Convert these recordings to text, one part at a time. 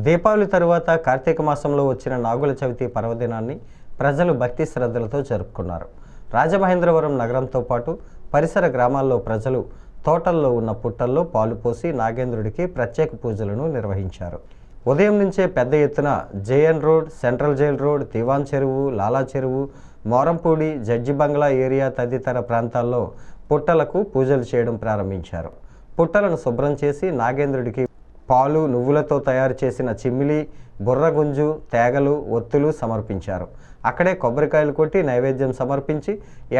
దీపావళి తరువాత కార్తీక మాసంలో వచ్చిన నాగుల చవితి పర్వదినాన్ని ప్రజలు భక్తి శ్రద్ధలతో జరుపుకున్నారు. రాజమహేంద్రవరం నగరంతో పాటు పరిసర గ్రామాల్లో ప్రజలు తోటల్లో ఉన్న పుట్టల్లో పాలు పోసి నాగేంద్రుడికి ప్రత్యేక పూజలను నిర్వహించారు. ఉదయం నుంచే పెద్ద ఎత్తున JN road, central jail road, Diwan Cheruvu, Lala చెరువు, మోరంపూడి, జడ్జి బంగ్లా ఏరియా తదితర ప్రాంతాల్లో పుట్టలకు పూజలు చేయడం ప్రారంభించారు. పుట్టలను శుభ్రం చేసి నాగేంద్రుడికి పాలు, నువ్వులతో తయారు చేసిన చిమ్మిలి, బుర్రగుంజు, తేగలు, ఒత్తులు సమర్పించారు. అక్కడే కొబ్బరికాయలు కొట్టి నైవేద్యం సమర్పించి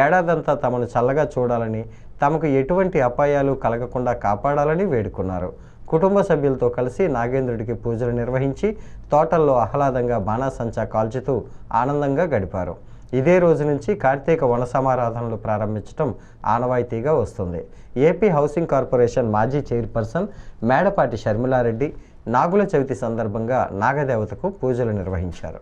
ఏడాదంతా తమను చల్లగా చూడాలని, తమకు ఎటువంటి అపాయాలు కలగకుండా కాపాడాలని వేడుకున్నారు. కుటుంబ సభ్యులతో కలిసి నాగేంద్రుడికి పూజలు నిర్వహించి తోటల్లో ఆహ్లాదంగా బాణాసంచా కాల్చుతూ ఆనందంగా గడిపారు. ఇదే రోజు నుంచి కార్తీక వన సమారాధనలు ప్రారంభించడం ఆనవాయితీగా వస్తుంది. ఏపీ హౌసింగ్ కార్పొరేషన్ మాజీ చైర్పర్సన్ మేడపాటి షర్మిలారెడ్డి నాగుల చవితి సందర్భంగా నాగదేవతకు పూజలు నిర్వహించారు.